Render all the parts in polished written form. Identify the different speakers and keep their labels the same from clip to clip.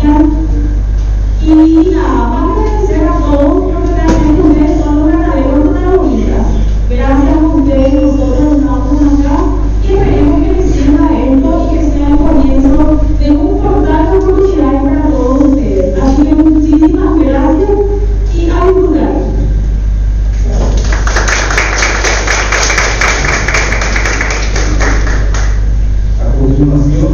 Speaker 1: social. Y nada, vamos a agradecer a todos porque realmente ustedes son los verdaderos protagonistas. Gracias a ustedes nosotros estamos acá y esperemos que les sirva esto y que sea el comienzo de un portal de oportunidades para todos ustedes. Así que muchísimas gracias y a disfrutar.
Speaker 2: A continuación,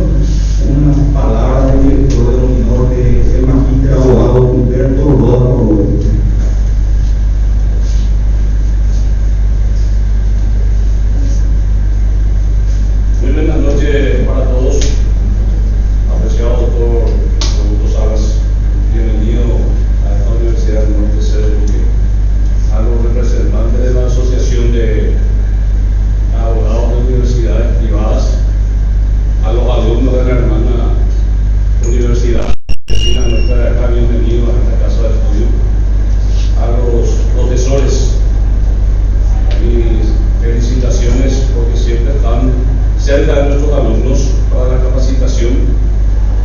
Speaker 2: unas palabras del director denominador del magíster abogado Humberto Roda Corrobe.
Speaker 3: Muy buenas noches para todos, apreciado doctor Augusto Salas, bienvenido a esta Universidad del Norte Sede de Luque, a los representantes de la Asociación de Abogados de Universidades Privadas, a los alumnos de la hermana universidad vecina nuestra de acá, bienvenidos a esta casa de estudio, a los profesores, mis felicitaciones porque siempre están cerca de nuestros alumnos para la capacitación,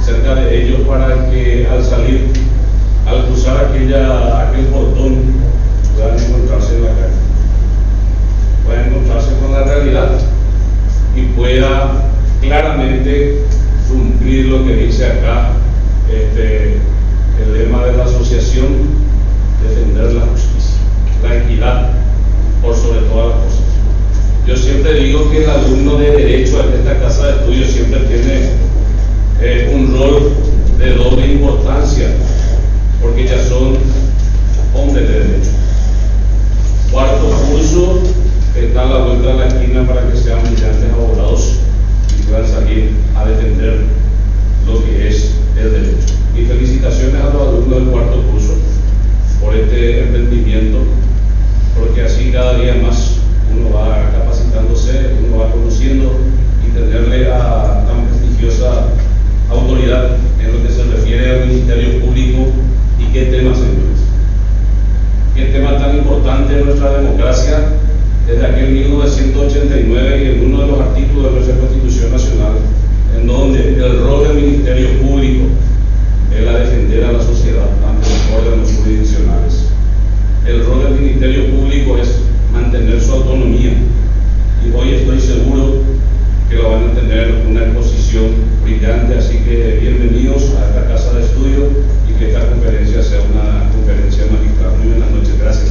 Speaker 3: cerca de ellos para que al salir, al cruzar aquel portón, puedan encontrarse en la calle, puedan encontrarse con la realidad y pueda claramente cumplir lo que dice acá el lema de la asociación: defender la justicia, la equidad por sobre todas las cosas. Yo siempre digo que el alumno de Derecho en esta casa de estudios siempre tiene un rol de doble importancia, porque ya son hombres de Derecho. Cuarto curso, está a la vuelta de la esquina para que sean brillantes abogados y puedan salir a defender lo que es el derecho. Y felicitaciones a los alumnos del cuarto curso por este emprendimiento, porque así cada día más uno va capacitándose, uno va conociendo y tenerle a tan prestigiosa autoridad en lo que se refiere al Ministerio Público. Y qué tema, señores, qué tema tan importante en nuestra democracia desde aquel 1989 y en uno de los artículos de nuestra Constitución Nacional, en donde el rol del Ministerio Público era defender a la sociedad ante los órganos jurisdiccionales. El rol del Ministerio Público es mantener su autonomía, y hoy estoy seguro que lo van a tener una exposición brillante, así que bienvenidos a esta casa de estudio y que esta conferencia sea una conferencia magistral. Muy buenas noches, gracias.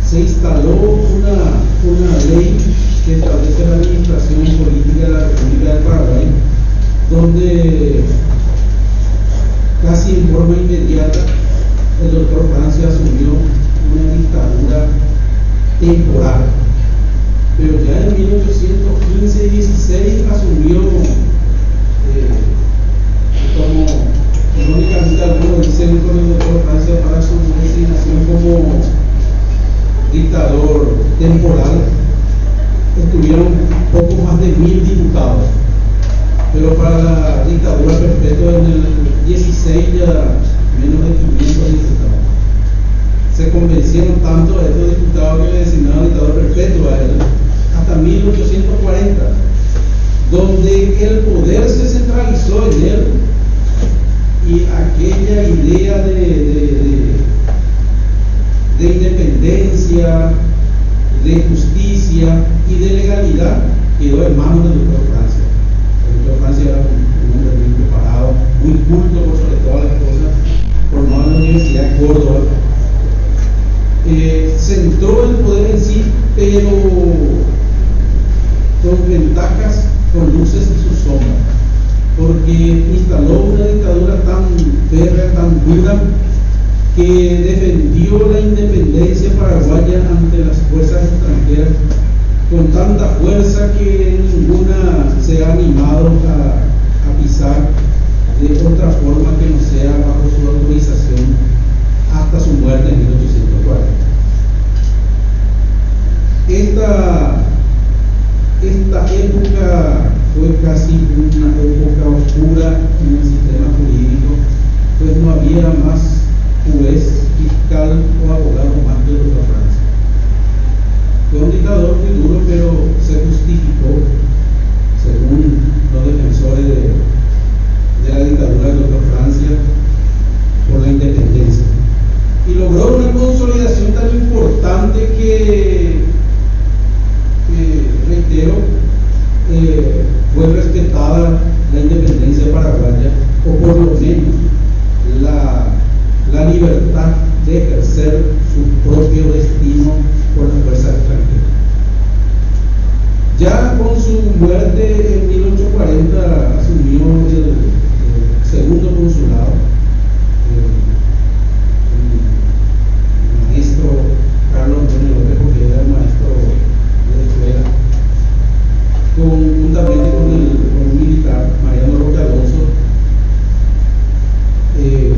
Speaker 4: se instaló una ley que establece la administración política de la República del Paraguay, donde casi en forma inmediata el doctor Francia asumió una dictadura temporal. Pero ya en 1815 y 16 asumió, como irónicamente algunos dicen con el doctor Francia para su designación como dictador temporal, estuvieron poco más de 1000 diputados. Pero para la dictadura perpetua en el 16 ya menos de 500 diputados. Se convencieron tanto a estos diputados que le designaron dictador perpetuo a él hasta 1840, donde el poder se centralizó en él y aquella idea de independencia, de justicia y de legalidad quedó en manos del doctor Francia. El doctor Francia era un hombre muy preparado, muy culto por sobre todas las cosas, formado en la Universidad de Córdoba. Centró el poder en sí, pero con ventajas, con luces y sus sombras, porque instaló una dictadura tan férrea, tan dura, que defendió la independencia paraguaya ante las fuerzas extranjeras con tanta fuerza que ninguna se ha animado a pisar de otra forma que no sea bajo su autorización hasta su muerte en 1840. Esta época fue casi una época oscura en el sistema jurídico, pues no había más juez, fiscal o abogado más que el doctor Francia. Fue un dictador muy duro, pero se justificó, según los defensores de la dictadura del doctor Francia, por la independencia. Y logró una consolidación tan importante que reitero, fue respetada la independencia paraguaya, o por lo menos la libertad de ejercer su propio destino por las fuerzas extranjeras. Ya con su muerte en 1840 asumió el segundo consulado, el maestro Carlos Antonio López, porque era el maestro de escuela, juntamente con el militar Mariano Roque Alonso.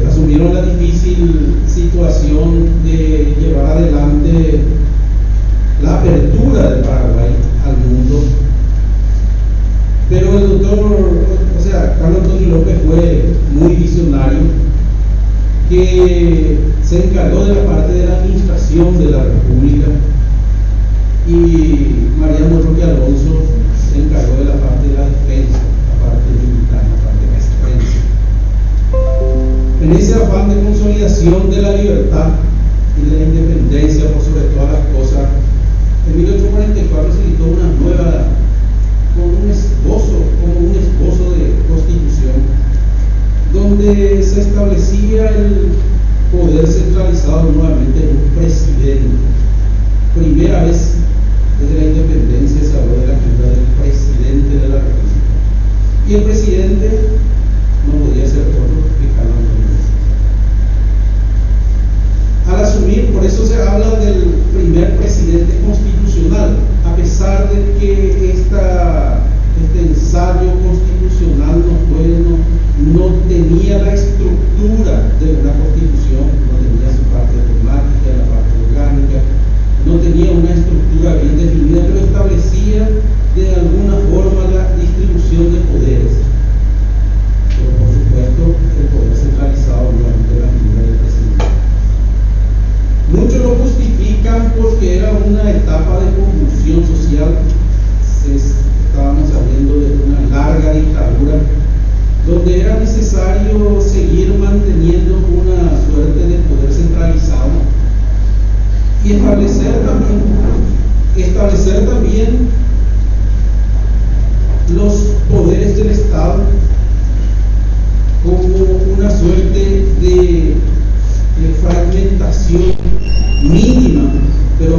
Speaker 4: Asumieron la difícil situación de llevar adelante la apertura del Paraguay al mundo. Pero el doctor, Carlos Antonio López fue muy visionario, que se encargó de la parte de la administración de la República, y Mariano Roque Alonso se encargó de la parte de la defensa, la parte militar, la parte castrense. En ese afán de consolidación de la libertad y de la independencia por sobre todas las cosas, en 1844 se dictó una nueva, como un esbozo de constitución, donde se establecía el poder centralizado nuevamente en un presidente. Primera vez desde la independencia se habló de la figura del presidente de la República. Y el presidente no podía ser otro que Carlos Antonio López. Al asumir, por eso se habla del primer presidente constitucional, a pesar de que este ensayo constitucional no tenía la estructura de una constitución, no tenía su parte dogmática, la parte orgánica, no tenía una estructura bien definida, pero establecía de alguna forma la distribución de poderes. Pero por supuesto el poder centralizado nuevamente en la figura del presidente. Muchos lo justifican porque era una etapa de convulsión social. Estábamos saliendo de una larga dictadura donde era necesario seguir manteniendo una suerte de poder centralizado y establecer también los poderes del Estado como una suerte de fragmentación mínima, pero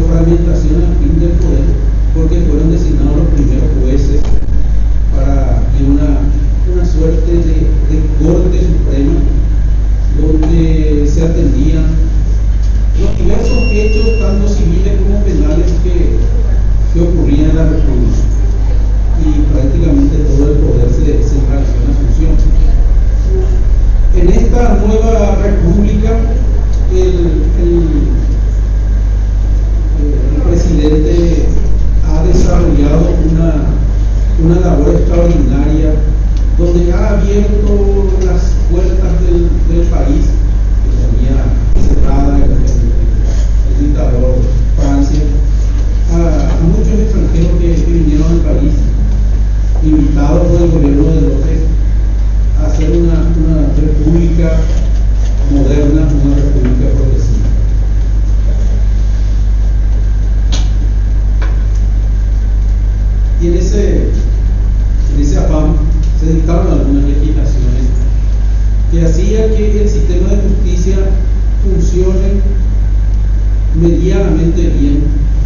Speaker 4: medianamente bien,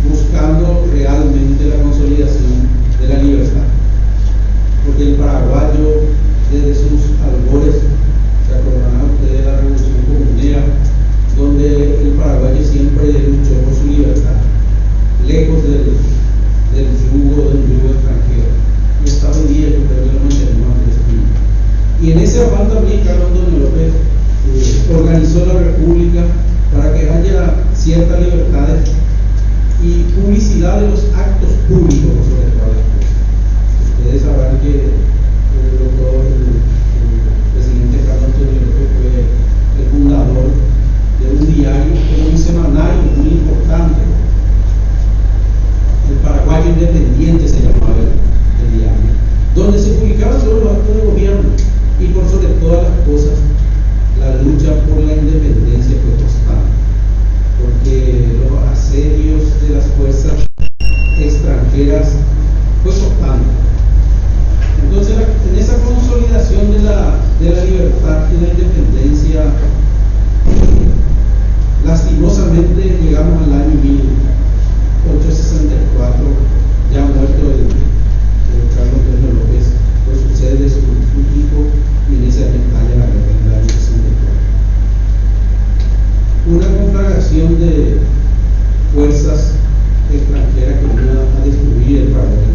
Speaker 4: buscando realmente la consolidación de la libertad. Porque el paraguayo, desde sus albores, se acordarán ustedes de la Revolución Comunera, donde el paraguayo siempre luchó por su libertad, lejos del yugo extranjero. Y hasta hoy día yo creo que lo mantenemos ante el espíritu. Y en ese afán también Carlos Antonio López organizó la República para que haya ciertas libertades y publicidad de los actos públicos sobre todas las cosas. Ustedes sabrán que el presidente Carlos Antonio López fue el fundador de un diario, un semanario muy importante. El Paraguayo Independiente se llamaba el diario, donde se publicaban todos los actos de gobierno y por sobre todas las cosas la lucha por la independencia fue constante, porque los asedios de las fuerzas extranjeras fue constante. Entonces, en esa consolidación de la libertad y la independencia, lastimosamente llegamos al año 1864, ya muerto el Carlos Antonio López, pues sucede su hijo y en ese año estalla la guerra en el año 64. Una conflagración de fuerzas extranjeras que iban a destruir el Paraguay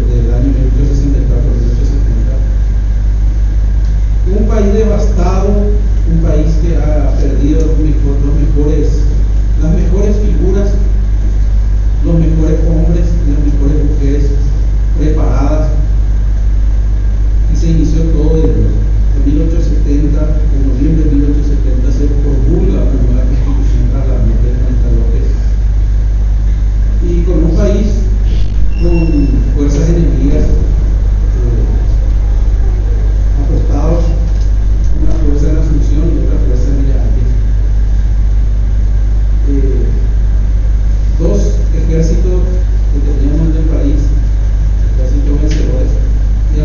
Speaker 4: del año 1864 al 1870. Un país devastado, un país que ha perdido las mejores figuras, los mejores hombres y las mejores mujeres preparadas, y se inició todo de nuevo. En 1870, en noviembre de 1870, se promulga una nueva constitución tras la muerte de Manuel López, y con un país con fuerzas enemigas apostados, una fuerza en Asunción y otra fuerza en Villarreal. Dos ejércitos que teníamos en el país, ejércitos vencedores, y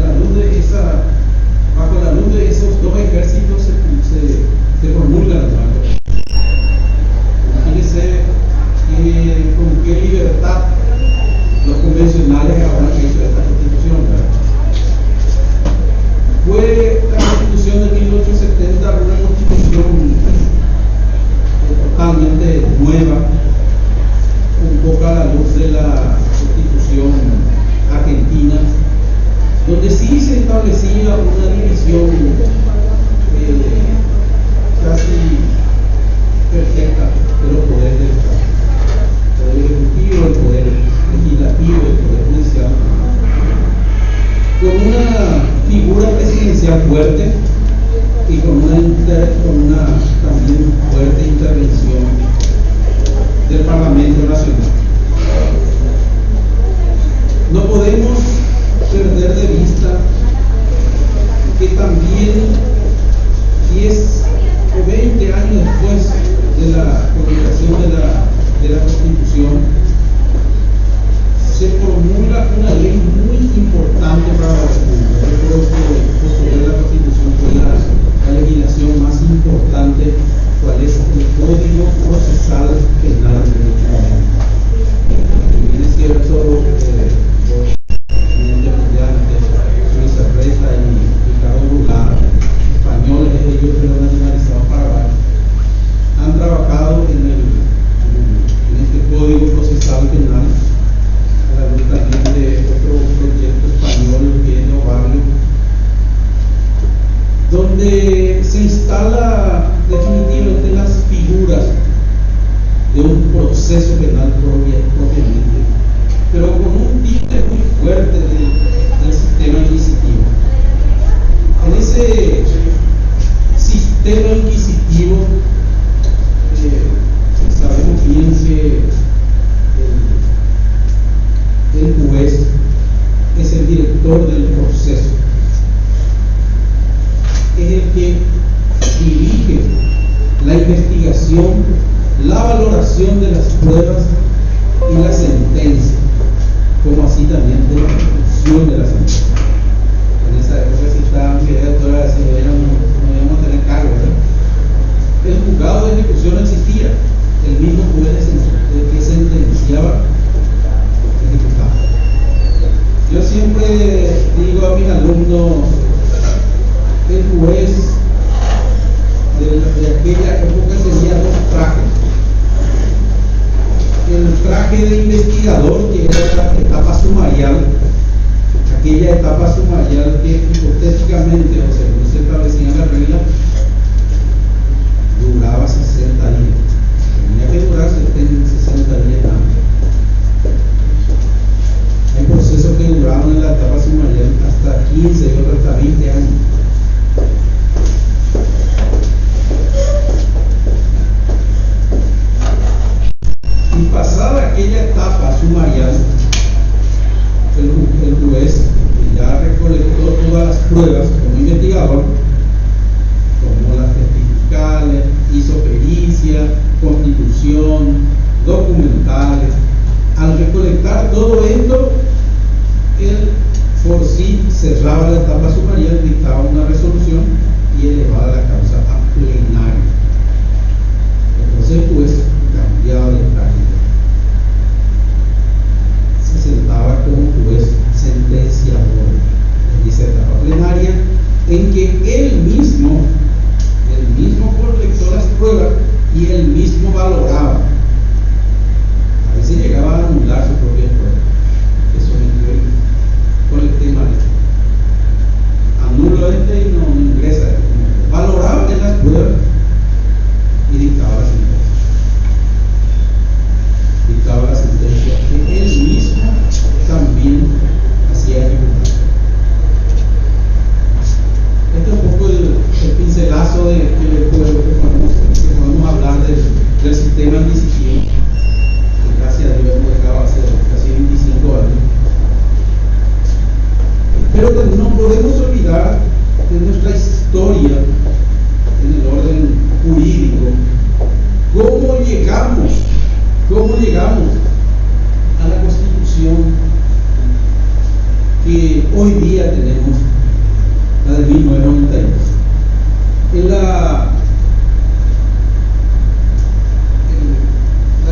Speaker 4: bajo la luz de esos dos ejércitos se promulga la nueva constitución. Imagínense con qué libertad los convencionales habrán hecho esta constitución, ¿verdad? Fue la constitución de 1870 una constitución totalmente nueva, un poco a la luz de la constitución argentina, donde sí se establecía una división casi perfecta de los poderes del Estado: el poder ejecutivo, el poder legislativo, el poder judicial, con una figura presidencial fuerte y con una también fuerte intervención del Parlamento Nacional. No podemos perder de vista que también 10 o 20 años después de la publicación de la Constitución, se formula una ley muy importante para la República. Yo creo que posterior a la Constitución fue la legislación más importante, cual es el Código Procesal Penal de nuestro país. Bien es cierto, los presidentes mundiales, Luis Arreta y Ricardo Goulart, españoles, ellos que lo han nacionalizado Paraguay, han trabajado en este Código Procesal Penal, a la luz también de otro proyecto español que es de Ovario, donde se instala definitivamente las figuras de un proceso penal propiamente, pero con un tinte muy fuerte del sistema inquisitivo. En ese sistema inquisitivo sabemos bien que el juez es el director del proceso, es el que dirige la investigación, la valoración de las pruebas y la sentencia, como así también de la ejecución de la sentencia. En esa época, si estaba Miguel Doctora, si no íbamos a tener cargo, ¿verdad? El juzgado de ejecución no existía, el mismo juez personaje de investigador, que era la etapa sumarial, aquella etapa sumarial que hipotéticamente, o según se establecía en la regla, duraba 60 días. Tenía que durar 60 días nada más. Hay procesos que duraron en la etapa sumarial hasta 15 y otros hasta 20 años. Y pasada aquella etapa sumarial, el juez, que ya recolectó todas las pruebas como investigador, tomó las testificales, hizo pericia, constitución, documentales. Al recolectar todo esto, él por sí cerraba la etapa sumarial, dictaba una resolución y elevaba la causa a plenario. Entonces el juez cambiaba de práctica. Se sentaba como juez sentenciador en esa etapa plenaria, en que él mismo colectó las pruebas y él mismo valoraba. A veces llegaba a anular su propia prueba, que sometió con el tema de anulo y no ingresa. Valoraba en las pruebas y dictaba la sentencia. Dictaba la sentencia que él mismo también hacía ejecutar. Este es un poco el pincelazo que podemos hablar del sistema adquisitivo, que gracias a Dios hemos dejado hace casi 25 años. Pero no podemos olvidar de nuestra historia en el orden jurídico, cómo llegamos a la Constitución que hoy día tenemos, la de 1992. En la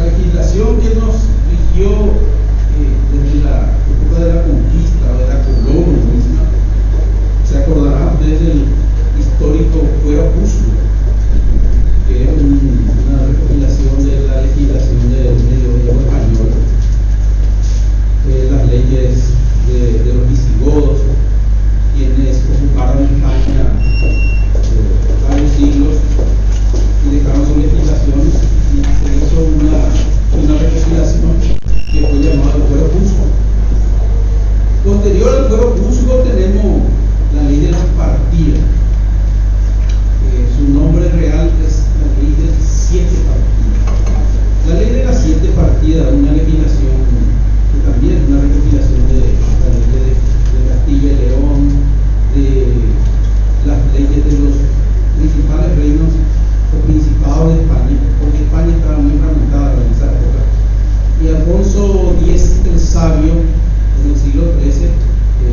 Speaker 4: legislación que nos rigió desde la época de la conquista o de la colonia misma, se acordarán del histórico fuero Juzgo, que es una recopilación de la legislación del medioevo español, las leyes de los visigodos, quienes ocuparon España varios siglos y dejaron su legislación, y se hizo una recopilación que fue llamada el fuero Juzgo. Posterior al fuero Juzgo tenemos la ley de las partidas. Su nombre real es la ley de las 7 partidas. La ley de las 7 partidas es una legislación que también es una recopilación de la ley de Castilla y León, de las leyes de los principales reinos o principados de España, porque España estaba muy fragmentada en esa época. Y Alfonso X el Sabio, en el siglo XIII,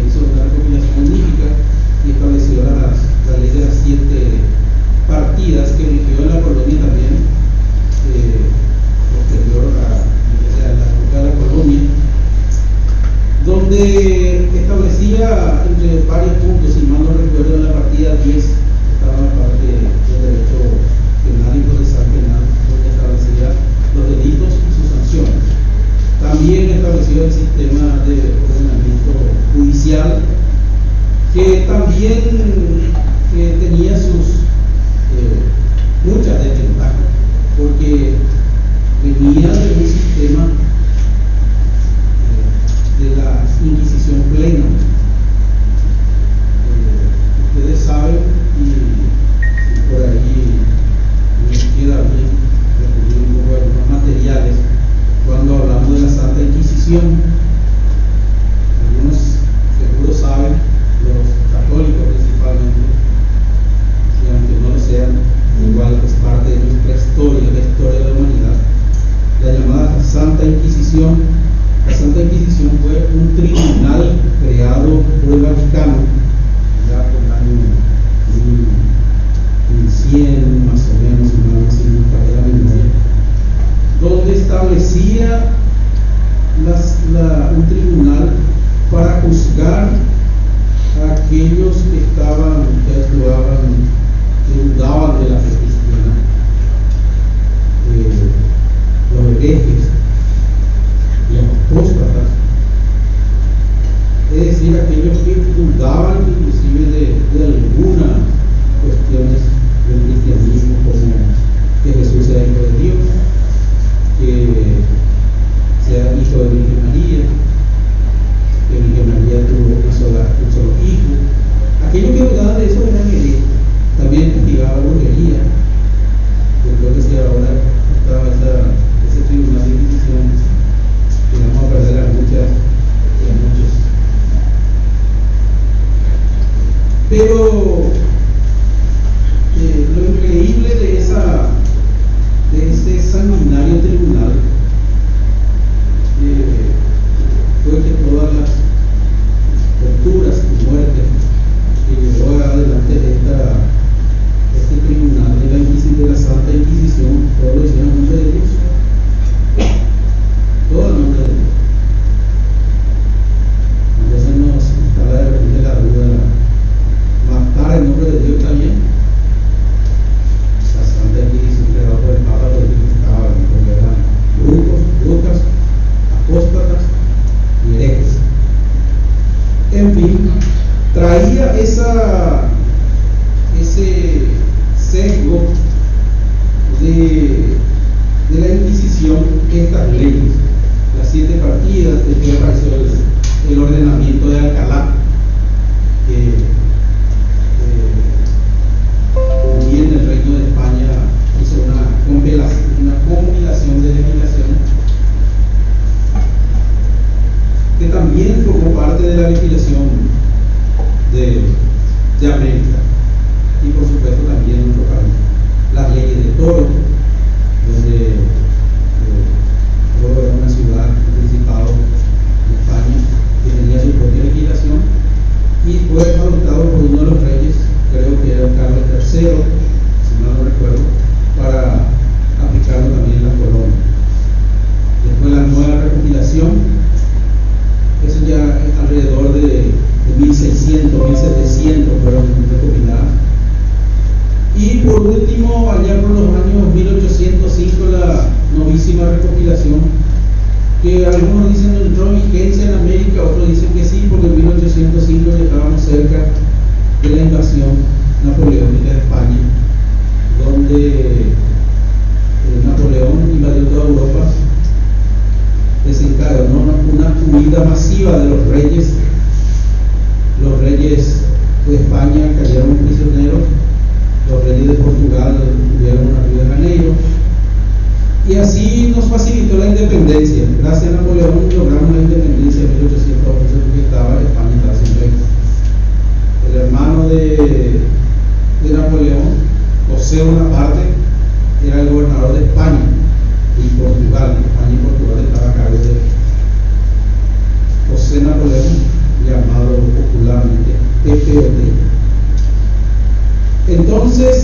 Speaker 4: hizo una recopilación magnífica y estableció la ley de las 7 partidas que rigió en la colonia también, posterior a la época de la colonia, donde establecía entre varios puntos, si mal no recuerdo, en la partida 10 estaba la parte del derecho penal y procesal penal, donde establecía los delitos y sus sanciones. También estableció el sistema de ordenamiento judicial, que también tenía sus muchas desventajas, porque venía de un sistema de la Inquisición plena. Ustedes saben, y por ahí nos queda bien recurrir un poco a algunos materiales cuando hablamos de la Santa Inquisición. Algunos seguro saben, los católicos principalmente, y aunque no lo sean, igual es parte de nuestra historia, la historia de la humanidad, la llamada Santa Inquisición. La Santa Inquisición fue un tribunal creado por el Vaticano ya por el año 1100 más o menos, si no me falla la memoria, donde establecía un tribunal para juzgar a aquellos que actuaban, que dudaban de la fe cristiana, los herejes. de la Inquisición estas leyes, las 7 partidas. Después apareció el ordenamiento de Alcalá, que también el Reino de España hizo una compilación de legislación que también formó parte de la legislación de América, y por supuesto también en nuestro país. Las leyes de Toro, donde Toro era una ciudad, un principado en España, que tenía su propia legislación y fue adoptado por uno de los reyes, creo que era Carlos III, si mal no recuerdo, para aplicarlo también en la colonia. Después la nueva recopilación, eso ya alrededor de 1600, 1700 fueron recopiladas. Y por último, allá por los años 1805, la novísima recopilación, que algunos dicen no entró en vigencia en América, otros dicen que sí, porque en 1805 ya estábamos cerca de la invasión napoleónica de España, donde Napoleón invadió toda Europa, desencadenó una huida masiva de los reyes. Los reyes de España cayeron prisioneros, los reyes de Portugal tuvieron a Río de Janeiro, y así nos facilitó la independencia. Gracias a Napoleón logramos la independencia en 1811, porque España estaba sin rey. El hermano de Napoleón, José Bonaparte, era el gobernador de España y Portugal. España y Portugal estaba a cargo de José Napoleón, llamado popularmente PPOT. Entonces,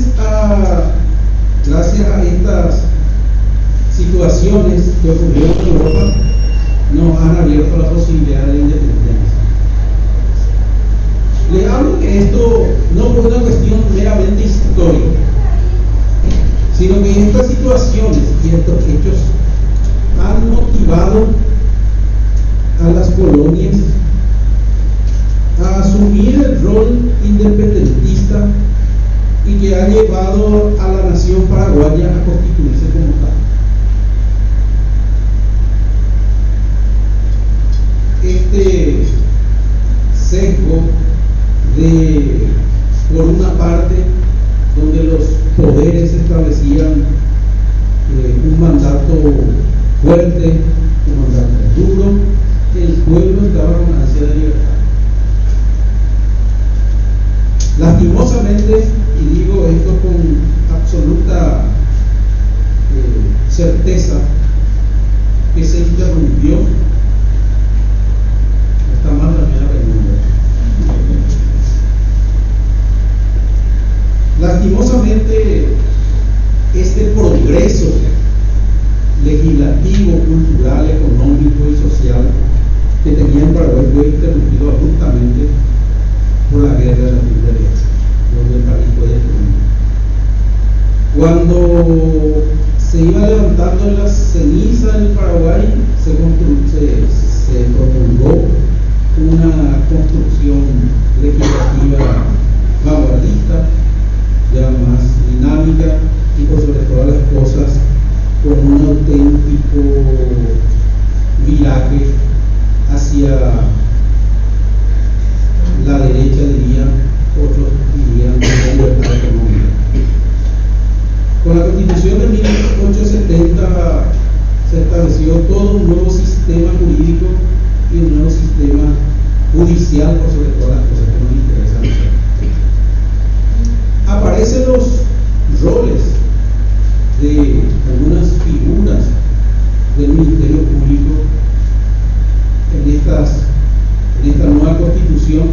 Speaker 4: gracias a estas situaciones que ocurrieron en Europa, nos han abierto la posibilidad de independencia. Les hablo que esto no fue una cuestión meramente histórica, sino que estas situaciones y estos hechos han motivado a las colonias a asumir el rol independentista y que ha llevado a la nación paraguaya a constituirse como tal. Este sesgo de, por una parte, donde los poderes establecían un mandato fuerte, un mandato duro, el pueblo estaba con ansia de libertad. Lastimosamente, y digo esto con absoluta certeza, que se interrumpió. Está mal la primera pregunta. Lastimosamente, este progreso legislativo, cultural, económico y social que tenía en Paraguay fue interrumpido abruptamente por la guerra de la Triple Alianza, donde el país fue destruido. Cuando se iba levantando la ceniza en el Paraguay, se promulgó una construcción legislativa vanguardista, ya más dinámica y por sobre todas las cosas con un auténtico viraje hacia la derecha, dirían, otros dirían la libertad económica. Con la Constitución de 1870 se estableció todo un nuevo sistema jurídico y un nuevo sistema judicial, por sobre todas las cosas que nos interesan. Aparecen los roles de algunas figuras del Ministerio Público en esta nueva Constitución,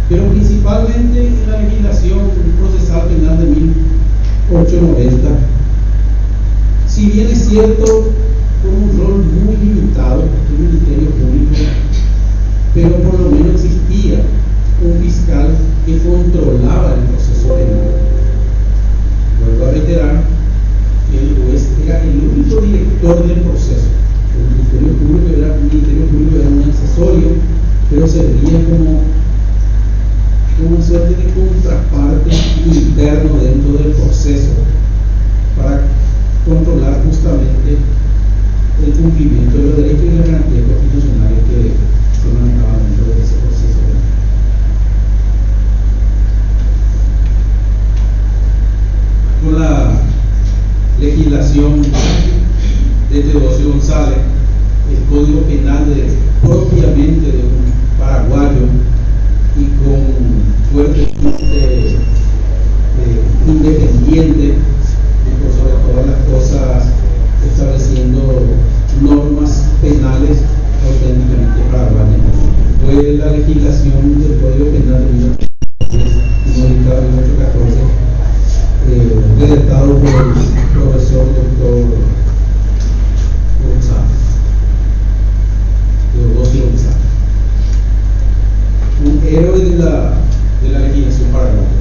Speaker 4: pero principalmente en la legislación procesal penal de 1890. Si bien es cierto, con un rol muy limitado del Ministerio Público, pero por lo menos existía un fiscal que controlaba el proceso penal. Vuelvo a reiterar que el juez era el único director del proceso. El Ministerio Público era un accesorio, pero servía como una suerte de contraparte interno dentro del proceso para controlar González el código penal propiamente de un paraguayo y con fuerte independiente, y por sobre todas las cosas estableciendo normas penales auténticamente paraguayas. Fue la legislación del Código Penal de 1814, redactado por el profesor Dr. González, Teodosio González, un héroe de la legislación paraguaya.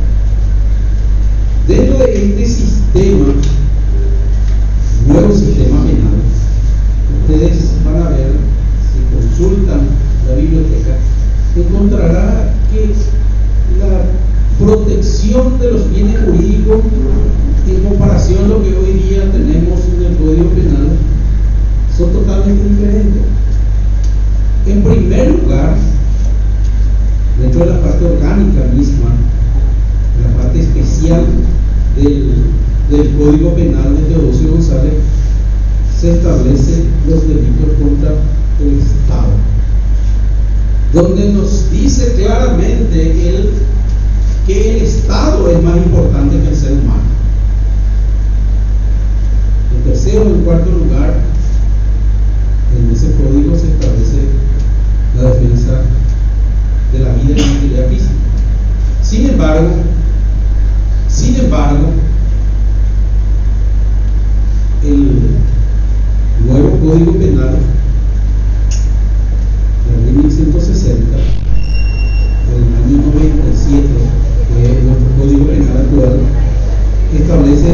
Speaker 4: Dentro de este sistema, nuevo sistema penal, ustedes van a ver, si consultan la biblioteca, encontrará que la protección de los bienes jurídicos en comparación a lo que hoy día tenemos en el Código Penal son totalmente diferentes. En primer lugar, dentro de la parte orgánica misma, la parte especial del Código Penal de Teodosio González, se establecen los delitos contra el Estado, donde nos dice claramente que el Estado es más importante que el ser humano. En tercero y en cuarto lugar, en ese código se establece la defensa de la vida y la integridad física. Sin embargo, el nuevo Código Penal de 1160, del año 97, que es nuestro Código Penal actual, establece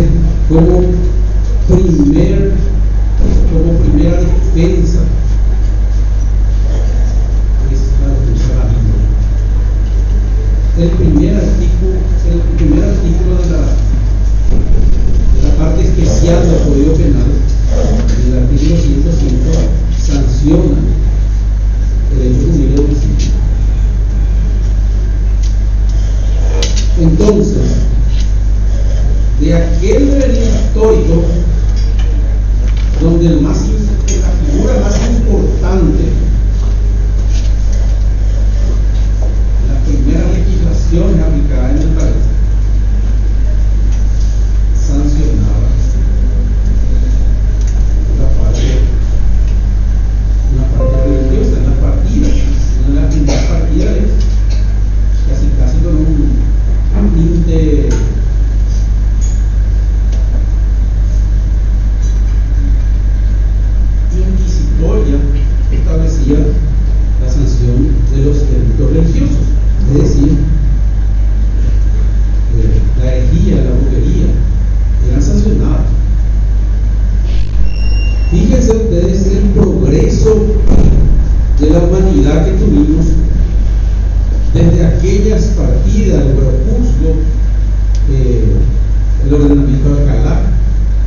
Speaker 4: como primera defensa es la defensa de la vida. El primer artículo de la parte especial del Código Penal, el artículo 105, sanciona el hecho punible de homicidio. Entonces, de aquel devenir histórico, donde la figura más importante, la primera legislación aplicada en el país, sancionaba una parte religiosa en las partidas. En la primera partida es casi con un tinte inquisitoria, establecía la sanción de los delitos religiosos, es decir, la herejía, la brujería, eran sancionadas. Fíjense ustedes el progreso de la humanidad que tuvimos desde aquellas partidas del Huerojuzgo, el ordenamiento de Alcalá,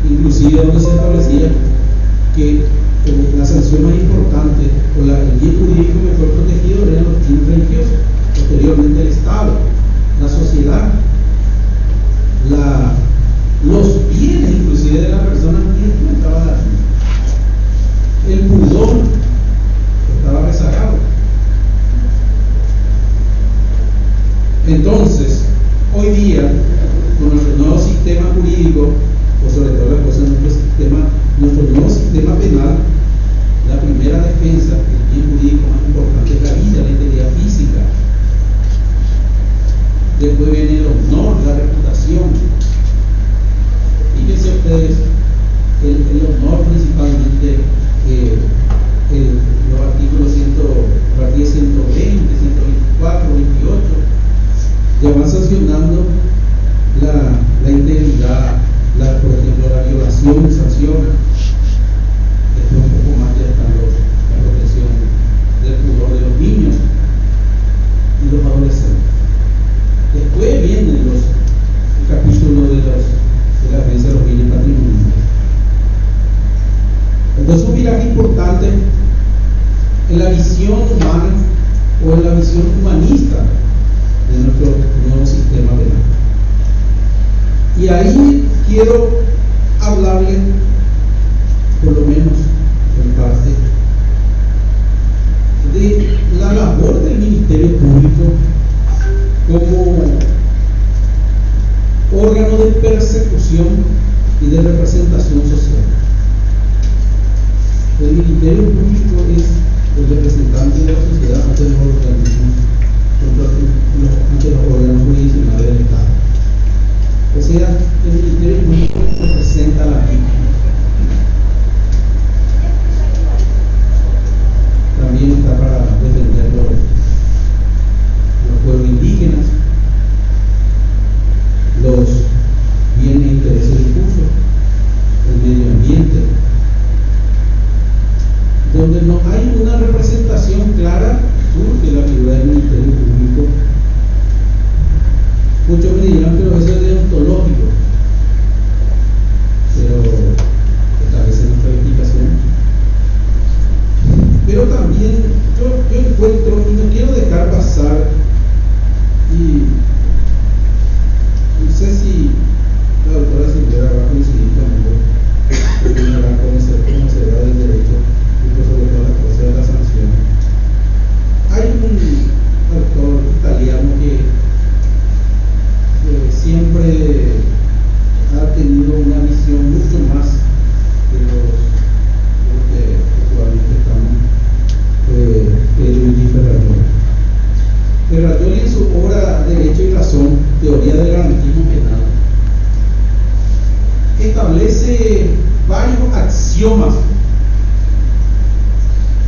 Speaker 4: inclusive donde se establecía que la sanción más importante o el bien jurídico mejor protegido eran los bienes religiosos, posteriormente el Estado, la sociedad, los bienes inclusive de la persona que estaba la vida. El pudor estaba rezagado. Entonces, hoy día, con nuestro nuevo sistema jurídico, o sobre todo las cosas, nuestro nuevo sistema penal, la primera defensa, el bien jurídico más importante es la vida, la integridad física. Después viene el honor, la reputación. Fíjense ustedes, el honor principalmente, los artículos 120, 124, 28, ya van sancionando la integridad, por ejemplo, la violación sanciona. Después un poco más ya está la protección del pudor de los niños y los adolescentes. Después vienen el capítulo de la defensa de los bienes patrimoniales. Entonces, un viraje importante en la visión humana o en la visión humanista de nuestro nuevo sistema penal. Y ahí quiero hablarle, por lo menos, en axiomas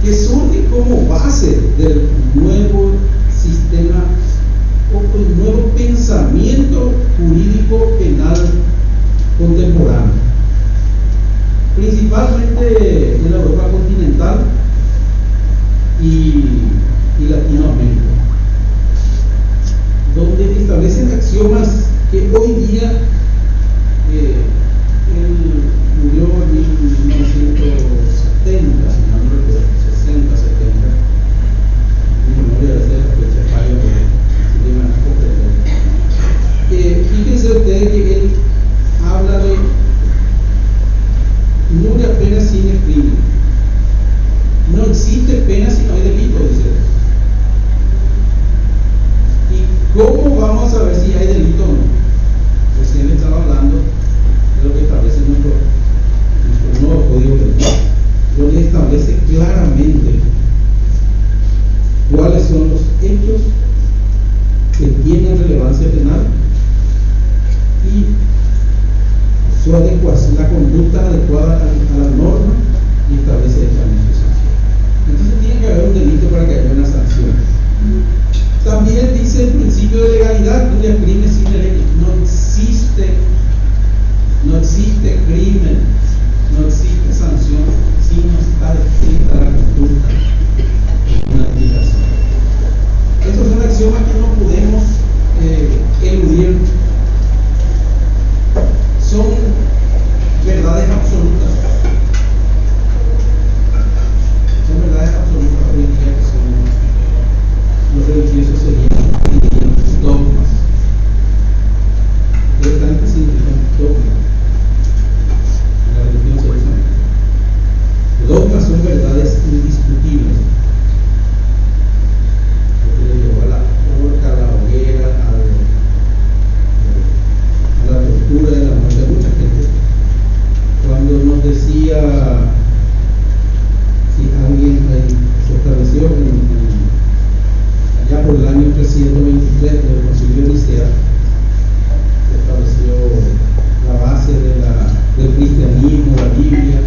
Speaker 4: que surgen como base del nuevo sistema o el nuevo pensamiento jurídico penal contemporáneo, principalmente en la Europa continental y Latinoamérica, donde establecen axiomas que hoy día él murió en 1970, no recuerdo, 60, 70, mi memoria de la fecha falla, fíjense ustedes que él habla de nula pena sin crimen. No existe pena si no hay delito, dice. ¿Y cómo vamos a saber si hay delito o no? Recién le estaba hablando de lo que establece nuestro nuevo código penal, donde establece claramente cuáles son los hechos que tienen relevancia penal y su adecuación, la conducta adecuada a la norma, y establece también su sanción. Entonces tiene que haber un delito para que haya una sanción. También dice el principio de legalidad, no hay crimen sin ley. No existe crimen, no existe sanción si no está descrita la conducta en una aplicación. Estos son axiomas que no podemos eludir. Son verdades absolutas. Son verdades absolutas hoy en día que son los religiosos serían dogmas. Pero también significan dogmas. En la religión se usan. Dogmas son verdades indiscutibles. Lo que le llevó a la horca, a la hoguera, a la tortura y a la muerte de mucha gente. Cuando nos decía, si alguien se estableció allá por el año 323 del Concilio de Nicea, se estableció la base del cristianismo, la Biblia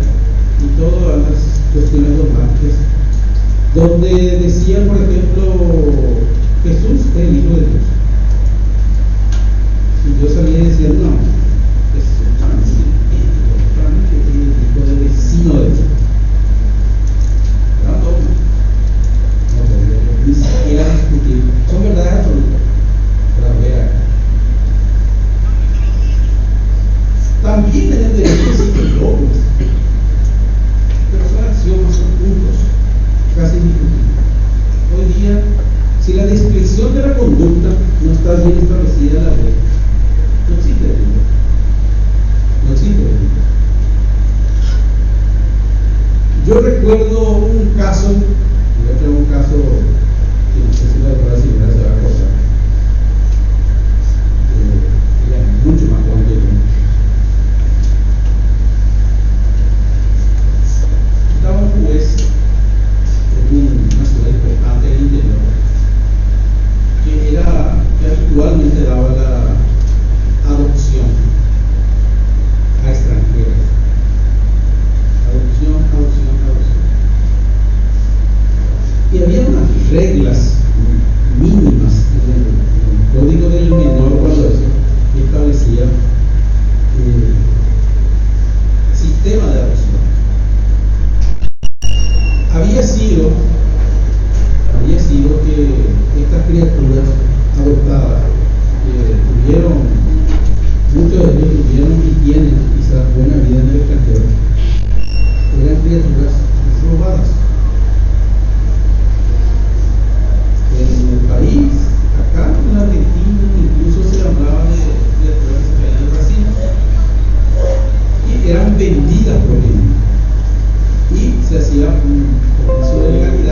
Speaker 4: y todas las cuestiones dogmáticas, donde decían, por ejemplo, Jesús es el Hijo de Dios. Y yo salía y decía, no, Jesús realmente es el Hijo del vecino de Dios. Era dogma. No podía ni siquiera discutir. Son verdades absolutas. Para ver acá. También en el derecho existen dogmas, pero son axiomas, son puntos casi indiscutibles. Hoy día, si la descripción de la conducta no está bien establecida en la ley, no existe delito. No existe delito. Yo recuerdo un caso, voy a traer un caso que no sé si la doctora Silvia se va a acordar, ella es mucho más joven que yo. Estaba un juez en una ciudad importante del interior que habitualmente daba la adopción a extranjeros. Adopción. Y había unas reglas mínimas en el código del menor cuando eso que establecía sistema de adopción. Había sido que estas criaturas adoptadas muchos de ellos tuvieron y tienen quizás buena vida en el extranjero, eran criaturas robadas. En el país, acá en Argentina, incluso se hablaba de criaturas que se traían de Brasil y eran vendidas por ellos. Y se hacía un proceso de legalidad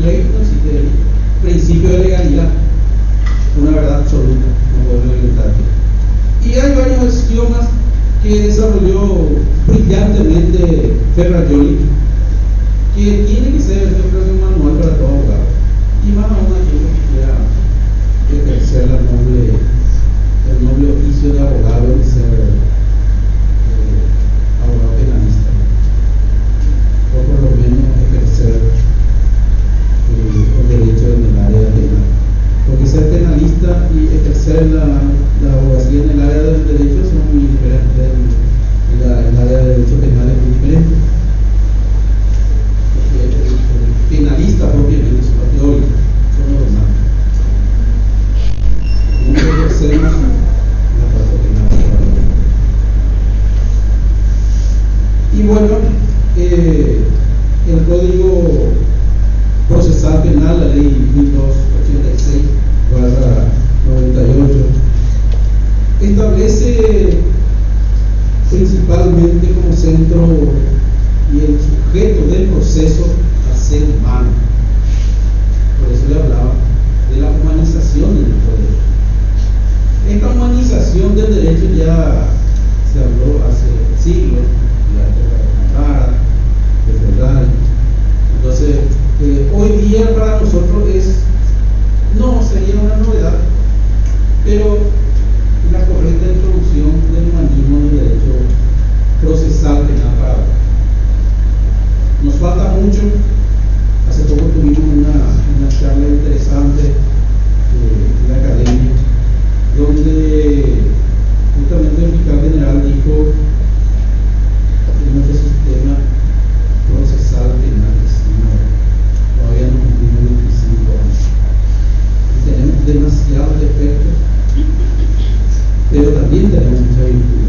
Speaker 4: ley, no existe el principio de legalidad, una verdad absoluta, no podemos inventar. Y hay varios axiomas que desarrolló brillantemente Ferrajoli, que tiene que ser, yo creo que un manual para todo abogado, y más aún aquellos que quiera ejercer el noble oficio de abogado y ser abogado penalista, o por lo menos ejercer el derecho en el área penal. Porque ser penalista y ejercer la abogacía en el área del derecho son muy diferentes. El área de derecho penal es muy diferente. El penalista propiamente es una teoría, son normal. No ejercemos la parte penal. Y bueno, el Código Procesal Penal, la ley 1286/98, establece principalmente como centro y el sujeto del proceso al ser humano. Por eso le hablaba de la humanización del derecho. Esta humanización del derecho ya se habló hace siglos, en la época de Carrara, de Ferrari. Entonces, hoy día para nosotros no sería una novedad, pero la correcta introducción del humanismo en el derecho procesal penal para hoy. Nos falta mucho. Hace poco tuvimos una charla interesante en la academia, donde justamente el fiscal general dijo que nuestro sistema procesal penal es nuevo. Todavía no cumplimos 25 años. Y tenemos demasiados defectos, pero también tenemos mucha virtud.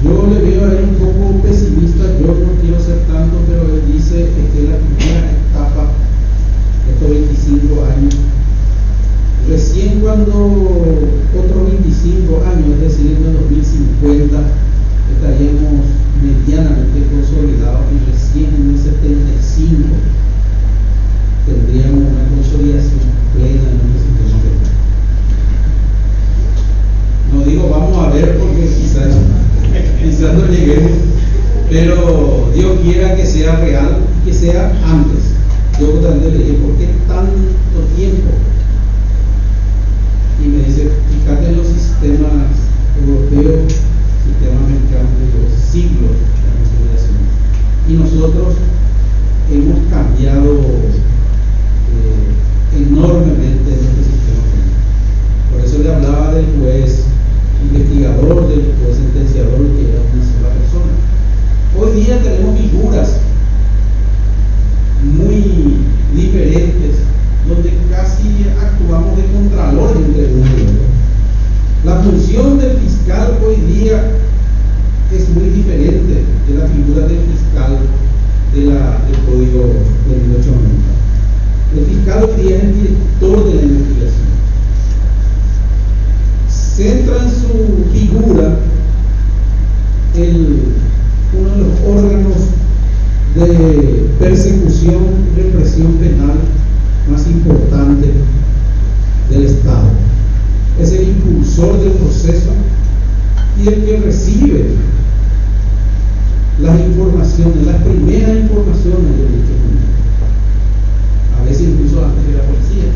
Speaker 4: Yo le veo a él un poco pesimista, yo no quiero ser tanto, pero él dice que la primera etapa, estos 25 años, recién cuando otros 25 años, es decir, en el 2050, estaríamos medianamente consolidados y recién en el 75 tendríamos una consolidación plena en nuestro sistema penal. No digo vamos a ver porque quizás no lleguemos, pero Dios quiera que sea real y que sea antes. Yo también le dije, ¿por qué tanto tiempo? Y me dice, fíjate en los sistemas europeos, sistemas americanos de los siglos de la consolidación. Y nosotros hemos cambiado enormemente nuestro sistema penal. Por eso le hablaba del juez investigador, del juez sentenciador, que era una sola persona. Hoy día tenemos figuras muy diferentes, donde casi actuamos de contralor entre uno y otro. La función del fiscal hoy día es muy diferente de la figura del fiscal del Código de 1890. El fiscal hoy día es el director de la investigación. Centra en su figura uno de los órganos de persecución y represión penal más importante del Estado. Es el impulsor del proceso y el que recibe las informaciones, las primeras informaciones del hecho jurídico, a veces incluso antes de la policía,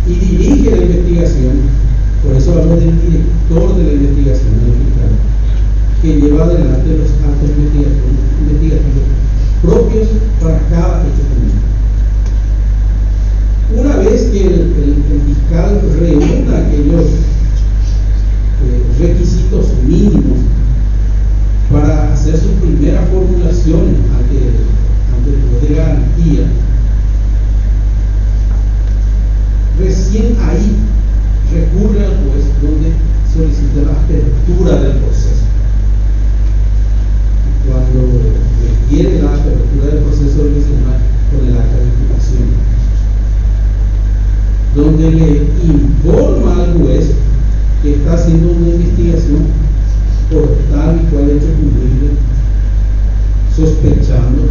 Speaker 4: y dirige la investigación. Por eso hablo del director de la investigación, del fiscal, que lleva adelante los actos investigativos propios para cada hecho jurídico. Una vez que el fiscal reúna aquellos requisitos mínimos para hacer sus primeras formulaciones ante el juez de garantía, recién ahí recurre al juez donde solicita la apertura del proceso. Cuando requiere la apertura del proceso del vecinal con el acta de imputación, donde le informa al juez que está haciendo una investigación por tal y cual hecho jurídico, sospechando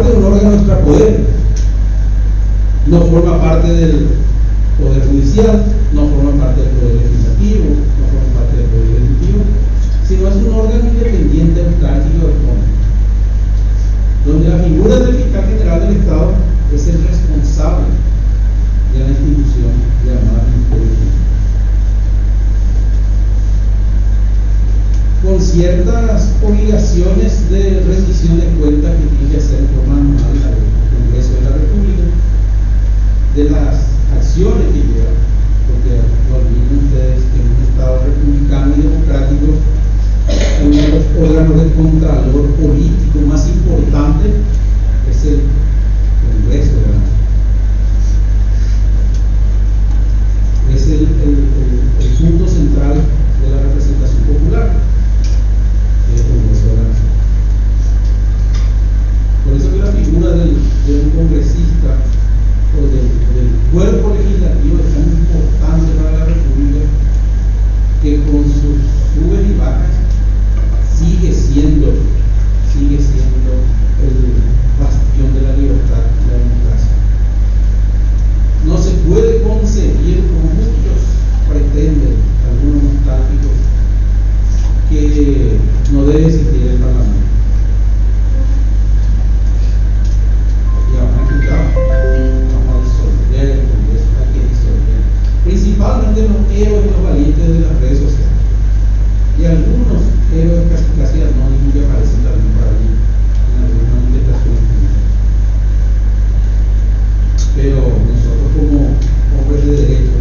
Speaker 4: parte de un órgano extrapoder. No forma parte del Poder Judicial, no forma parte del Poder Legislativo, no forma parte del Poder Ejecutivo, sino es un órgano independiente, autárquico, autónomo, donde la figura del fiscal general del Estado es el responsable de la institución llamada Ministerio Público, con ciertas obligaciones de rendición de cuentas que tiene que hacer en forma anual al Congreso de la República, de las acciones que lleva, porque no olviden ustedes que en un Estado republicano y democrático, uno de los órganos de contralor político más importante es el Congreso de la Nación. Es el punto central de la representación popular, el Congreso de la Nación. Por eso que la figura de un congresista o del cuerpo legislativo es tan importante para la República, que con sus subes y bajas sigue siendo el bastión de la libertad y la democracia. No se puede concebir, como muchos pretenden, algunos nostálgicos, que no debe existir el Parlamento. Y ahora escuchamos, vamos a disolver el Congreso, hay que disolver. Principalmente los héroes y los valientes de las redes sociales. Y algunos héroes casi anónimos que aparecen también por allí en algunas manifestaciones. Pero nosotros como hombres de derecho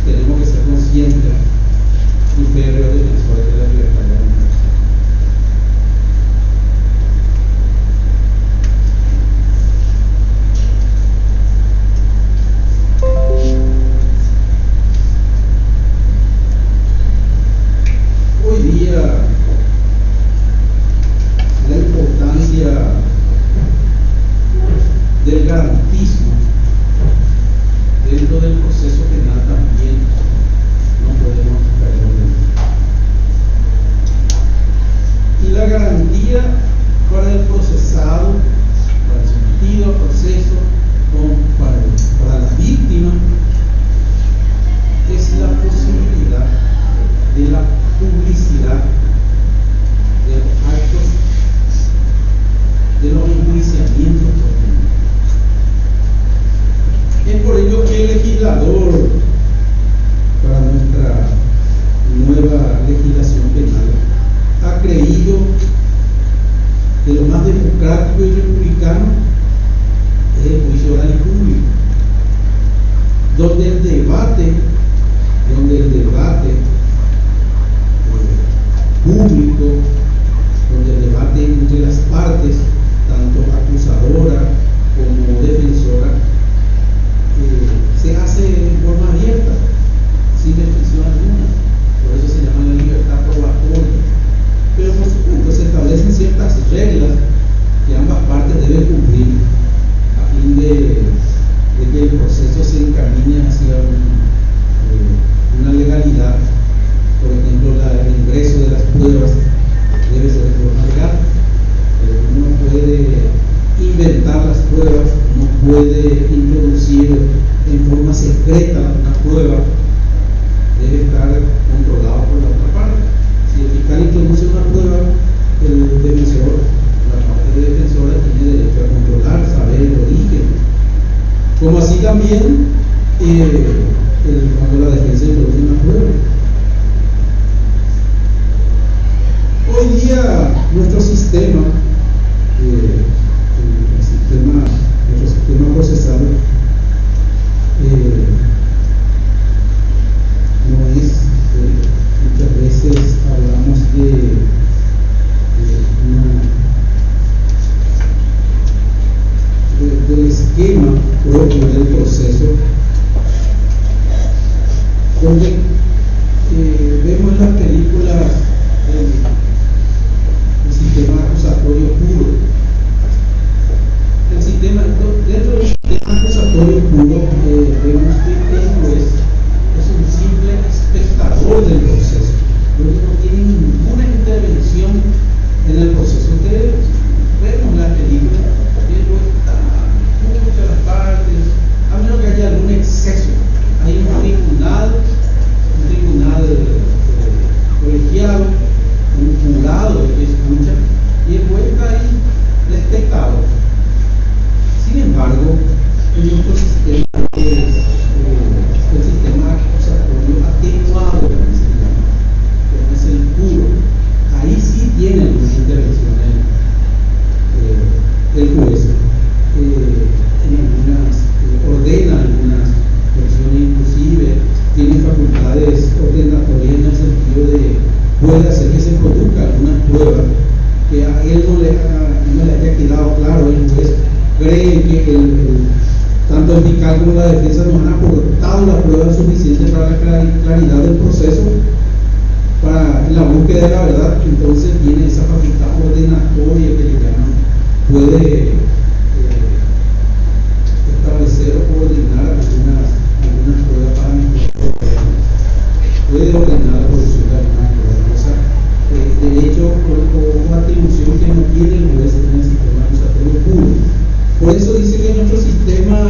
Speaker 4: tenemos que ser conscientes y férreos defensores de la libertad y la democracia. Hoy día la importancia del garantismo dentro del proceso penal también no podemos perder de vista. Y la garantía para el procesado, para el sometido al proceso, para la víctima, es la posibilidad de la publicidad de los actos, de los enjuiciamientos posteriores. Es por ello que el legislador, para nuestra nueva legislación penal, ha creído que lo más democrático y republicano es el juicio oral y público, donde el debate público, donde el debate entre las partes, tanto acusadora como defensora, se hace en forma abierta, sin restricción alguna. Por eso se llama la libertad probatoria. Pero por supuesto se establecen ciertas reglas que ambas partes deben cumplir a fin de que el proceso se encamine hacia una legalidad. Por ejemplo, el ingreso de las pruebas debe ser de forma legal. Uno no puede inventar las pruebas, no puede introducir en forma secreta una prueba, debe estar controlado por la otra parte. Si el fiscal introduce una prueba, el defensor, la parte defensora, tiene derecho a controlar, saber el origen. Como así también cuando la defensa introduce una prueba. Hoy día nuestro sistema, nuestro sistema procesal no es, muchas veces hablamos del esquema propio del proceso, donde vemos en las películas el sistema acusatorio puro, como la defensa no han aportado la prueba suficiente para la claridad del proceso, para la búsqueda de la verdad, entonces tiene esa facultad ordenatoria que le llaman, puede establecer o ordenar algunas pruebas para mejorar, puede ordenar la producción de algunas pruebas, o sea, derecho o atribución que no tiene el juez en el sistema acusatorio puro. Por eso dice que nuestro sistema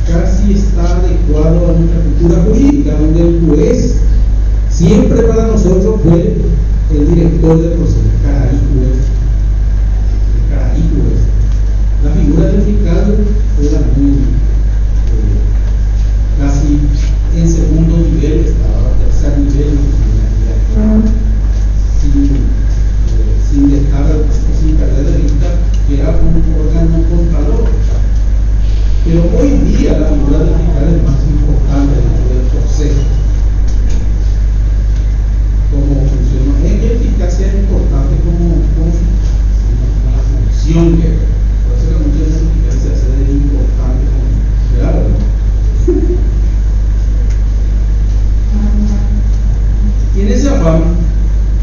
Speaker 4: casi está adecuado a nuestra cultura jurídica, donde el juez siempre para nosotros fue el director del proceso, caraí juez. La figura del fiscal era muy casi en segundo nivel, estaba a tercer nivel, sin dejar o sin perder de vista que era un órgano contralor. Pero hoy día la figura del fiscal es más importante dentro del proceso. Como funciona, es que el fiscal sea importante como la función que es. Por eso que muchas veces el fiscal se hace de importante como, ¿verdad? Y en ese afán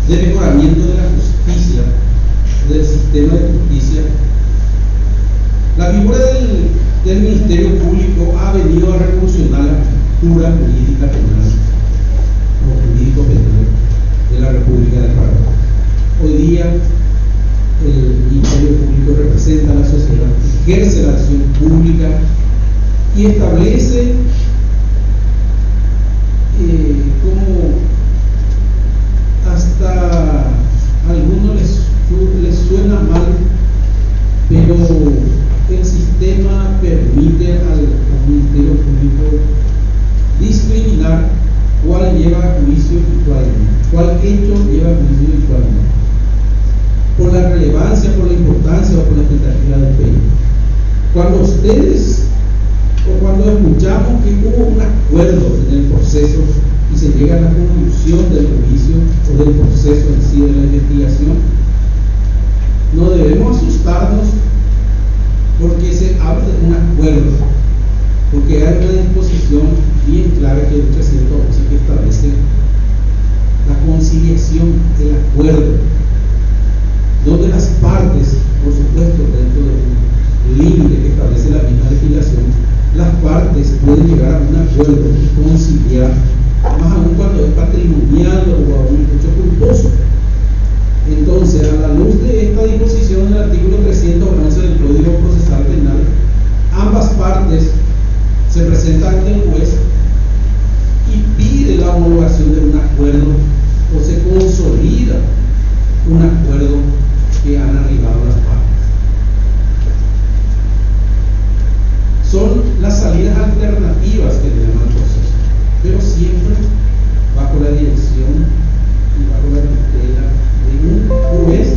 Speaker 4: de mejoramiento de la justicia, del sistema de justicia, la figura del Ministerio Público ha venido a revolucionar la estructura jurídica penal o jurídico penal de la República del Paraguay. Hoy día el Ministerio Público representa a la sociedad, ejerce la acción pública y establece como hasta a algunos les suena mal, pero el sistema permite al Ministerio Público discriminar cuál lleva a juicio y cuál no, cuál hecho lleva a juicio y cuál no, por la relevancia, por la importancia o por la expectativa del peligro. Cuando ustedes o cuando escuchamos que hubo un acuerdo en el proceso y se llega a la conclusión del juicio o del proceso en sí de la investigación, no debemos asustarnos porque se habla de un acuerdo, porque hay una disposición bien clara que es el 311 que establece la conciliación, el acuerdo, donde las partes, por supuesto dentro de un límite que establece la misma legislación, las partes pueden llegar a un acuerdo y conciliar, más aún cuando es patrimonial o a un hecho culposo. Entonces, a la luz de esta disposición del artículo 311 del Código Procesal Penal, ambas partes se presentan ante el juez y pide la homologación de un acuerdo o se consolida un acuerdo que han arribado las partes. Son las salidas alternativas que le llaman el proceso, pero siempre bajo la dirección y bajo la tutela de un juez,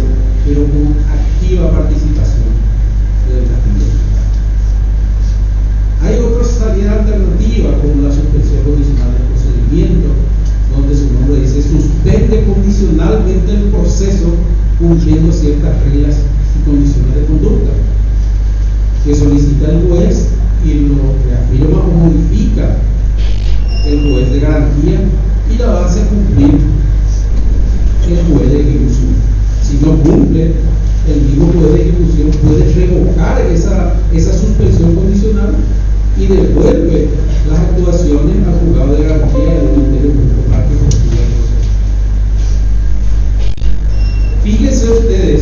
Speaker 4: pero con activa participación del testigo. Hay otras salidas alternativas como la suspensión condicional del procedimiento, donde su nombre dice suspende condicionalmente el proceso cumpliendo ciertas reglas y condiciones de conducta que solicita el juez y lo reafirma o modifica el juez de garantía y la hace cumplir el juez de ejecución. Si no cumple, el mismo juez de ejecución puede revocar esa suspensión condicional y devuelve las actuaciones al juzgado de garantía del Ministerio Público para que prosiga el proceso. Fíjense ustedes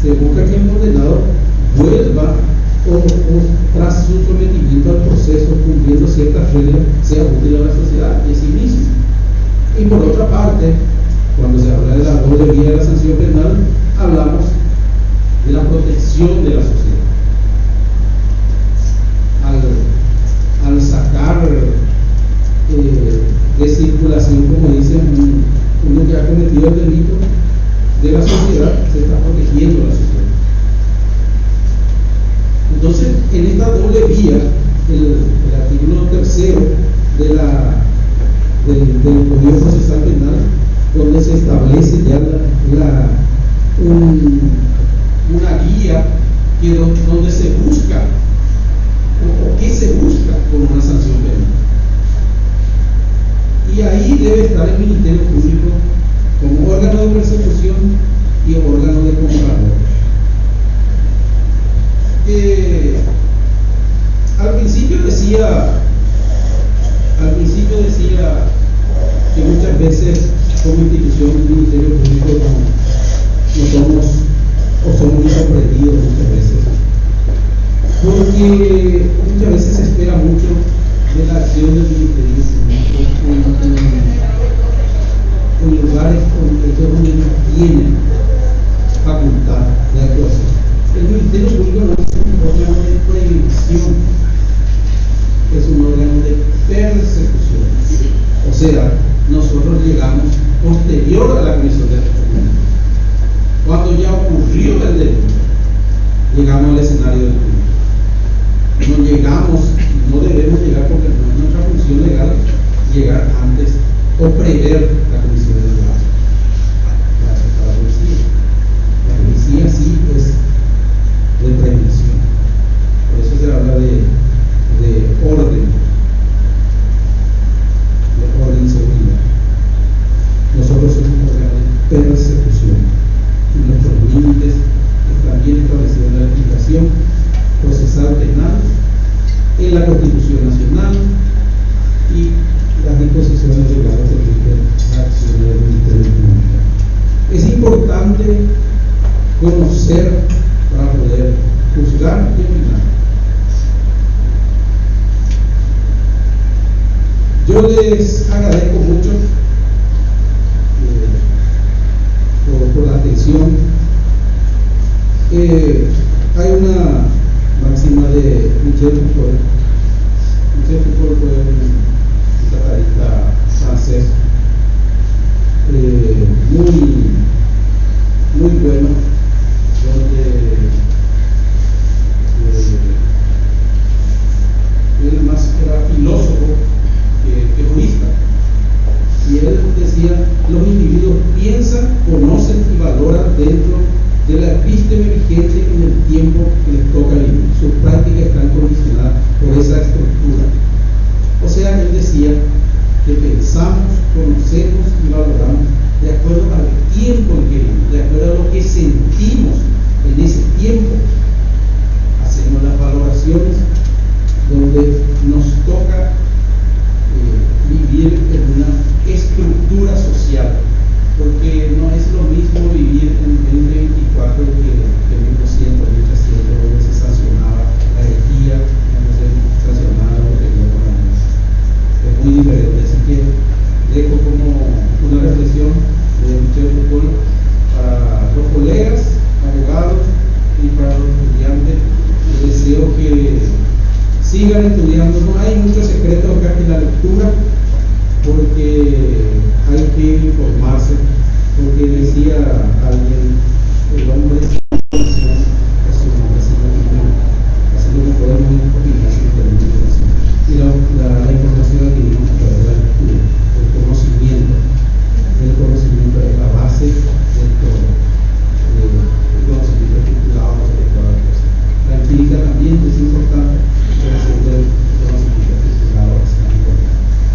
Speaker 4: Se busca que el condenado vuelva o tras su sometimiento al proceso, cumpliendo ciertas reglas, sea útil a la sociedad y a sí mismo. Y por otra parte, cuando se habla de la doble vía de la sanción penal, hablamos de la protección de la sociedad. Al sacar de circulación, como dicen, uno que ha cometido el delito de la sociedad, se está protegiendo a la sociedad. Entonces, en esta doble vía, el artículo 3 del Código Procesal Penal, donde se establece ya una guía donde se busca, o qué se busca con una sanción penal. Y ahí debe estar el Ministerio Público como órgano de persecución y órgano de comprador. Al principio decía que muchas veces como institución del Ministerio Público no somos incomprendidos muchas veces, porque muchas veces se espera mucho de la acción del Ministerio Público en lugares donde no tienen facultad de actuación. El Ministerio Público no es un órgano de prohibición, es un órgano de persecución. O sea, nosotros llegamos posterior a la comisión del delito. Cuando ya ocurrió el delito, llegamos al escenario del delito. No debemos llegar, porque no es nuestra función legal llegar antes o prever la comisión del delito. Gracias a la policía. La policía sí es de prevención. Por eso se habla de orden y seguridad. Nosotros somos un órgano de persecución y nuestros límites están bien establecidos en la legislación procesal penal, en la Constitución Nacional y las disposiciones legales que rigen la acción del Ministerio Público. Es importante conocer para poder juzgar y opinar. Yo les agradezco mucho por la atención. Hay una máxima de Michel Foucault. Michel Foucault fue un catarista francés muy bueno, donde él más era filósofo que jurista, y él decía: los individuos piensan, conocen y valoran dentro de la epísteme vigente en el tiempo que les toca vivir. Sus prácticas están condicionadas por esa estructura. O sea, él decía que pensamos, conocemos y valoramos de acuerdo al tiempo en que vivimos, de acuerdo a lo que sentimos en ese tiempo. Hacemos las valoraciones donde nos toca vivir en una estructura social, porque no es lo mismo vivir en 2024 que en 1200, 1300, donde se sancionaba la herejía, donde se sancionaba la brujería con la muerte. Es muy diferente, así que dejo como una reflexión de Michel Foucault para los colegas, abogados y para los estudiantes. Les deseo que sigan estudiando. No hay mucho secreto acá en la lectura, porque hay que informarse, porque decía alguien: el hombre es un hombre, así lo que podemos opinar sobre la información. Y la información que vimos a través de la lectura, el conocimiento es la base de todo, el conocimiento estructurado sobre todas las cosas. La empírica también es importante, pero siempre el conocimiento estructurado es muy importante.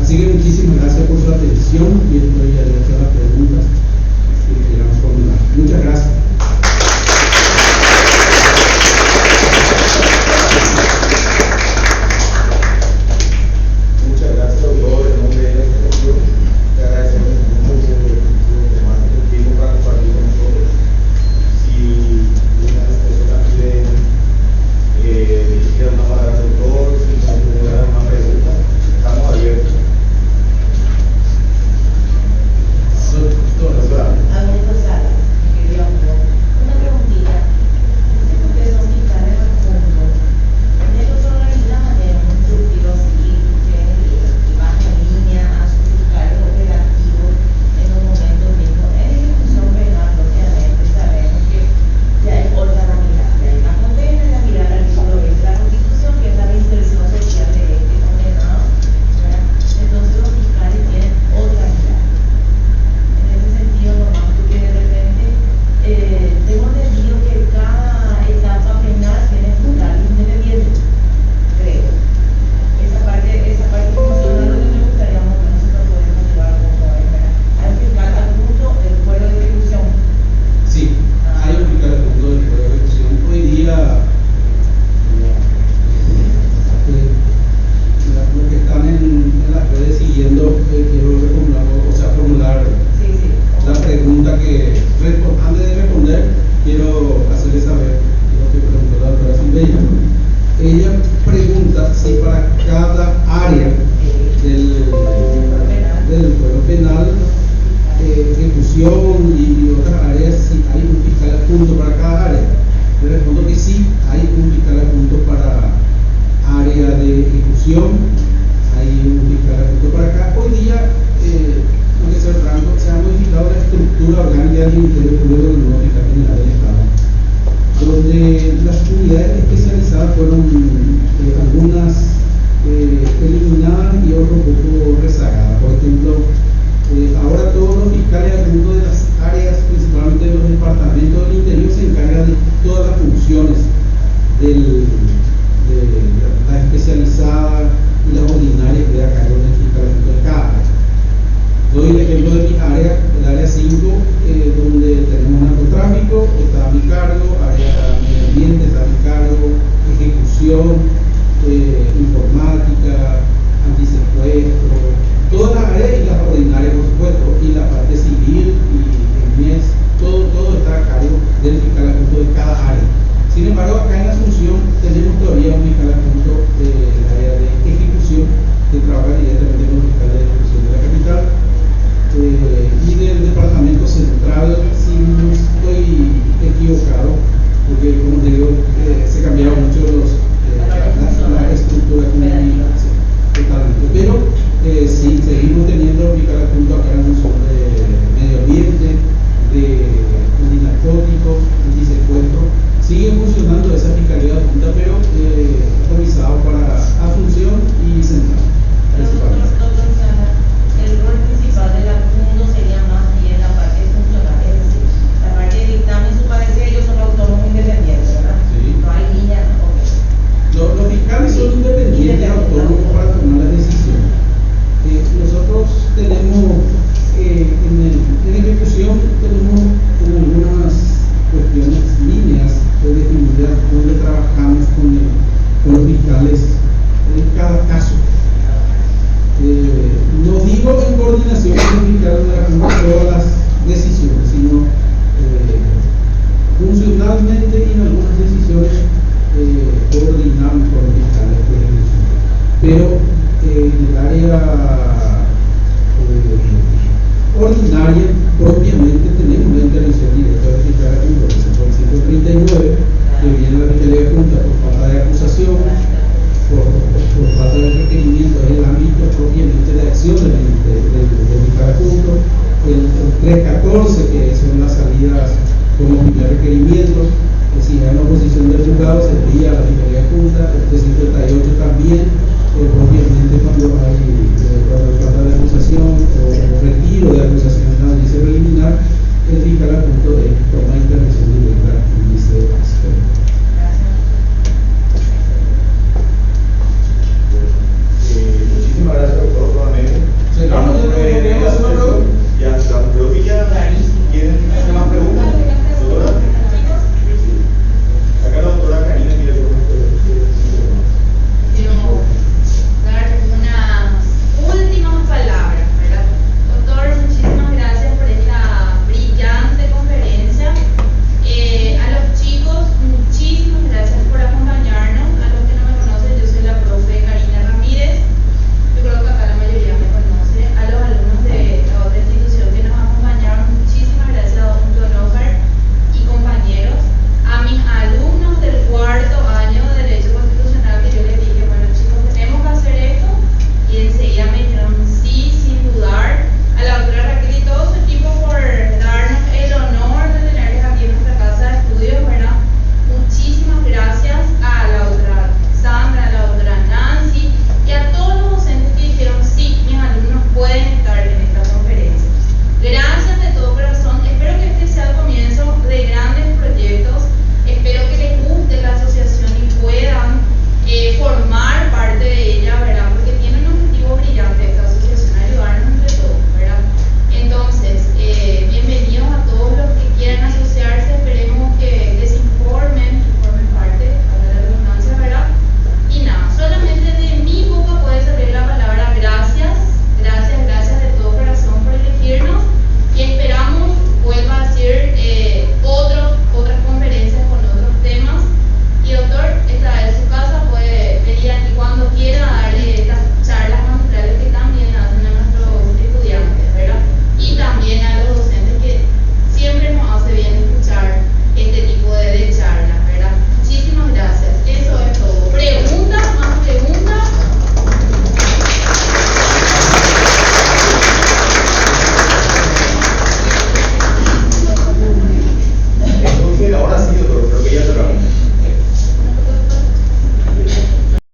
Speaker 4: para cada área. Le respondo que sí, hay un fiscal adjunto para área de ejecución, hay un fiscal adjunto para acá. Hoy día, no que ser franco, se ha modificado la estructura orgánica del Ministerio Público del nuevo fiscal general del Estado, donde las unidades especializadas fueron algunas eliminadas y otras un poco rezagadas. Por ejemplo, ahora todos los fiscales adjuntos de las áreas, principalmente de los departamentos del interior, se encargan de todas las funciones de la especializada y las ordinarias que da cargo del fiscal adjunto de cada área. Doy el ejemplo de mi área, el área 5, donde tenemos narcotráfico, está a mi cargo, área medio ambiente está a mi cargo, ejecución, informática, antisecuestro, todas las áreas y las ordinarias, por supuesto, y la parte civil y el MES, todo está a cargo del fiscal adjunto de cada área. Sin embargo, acá en Asunción tenemos todavía un fiscal adjunto del área de ejecución que trabaja directamente con los fiscales de ejecución de la capital. Y del departamento central, si no estoy equivocado, porque como te digo, se cambiaron mucho la estructura comunicación totalmente, pero sí, seguimos teniendo fiscal adjunto acá en función de medio ambiente, de antinarcóticos, antisecuestro. Sigue funcionando esa fiscalía adjunta, pero revisado para Asunción y Central.
Speaker 5: El rol principal del adjunto sería más bien la parte funcional, es decir, la parte de dictamen, su parecer, ellos son autónomos independientes, ¿verdad?
Speaker 4: Sí.
Speaker 5: No hay líneas,
Speaker 4: Los fiscales son independientes, autónomos para tomar las decisiones. Nosotros tenemos en ejecución tenemos algunas cuestiones, líneas definidas donde trabajamos con los fiscales en cada caso. No digo en coordinación con los fiscales de la Junta todas las decisiones, sino funcionalmente y en algunas decisiones coordinamos con los fiscales de ejecución. Pero en el área ordinaria, propiamente, tenemos la intervención directa del fiscal adjunto, por el 139, que viene a la fiscalía adjunta por falta de acusación, por falta de requerimiento en el ámbito propiamente de acción del fiscal adjunto, el 314, que son las salidas como primer requerimiento, que si hay una oposición del juzgado se envía a la fiscalía adjunta, el 358 también, propiamente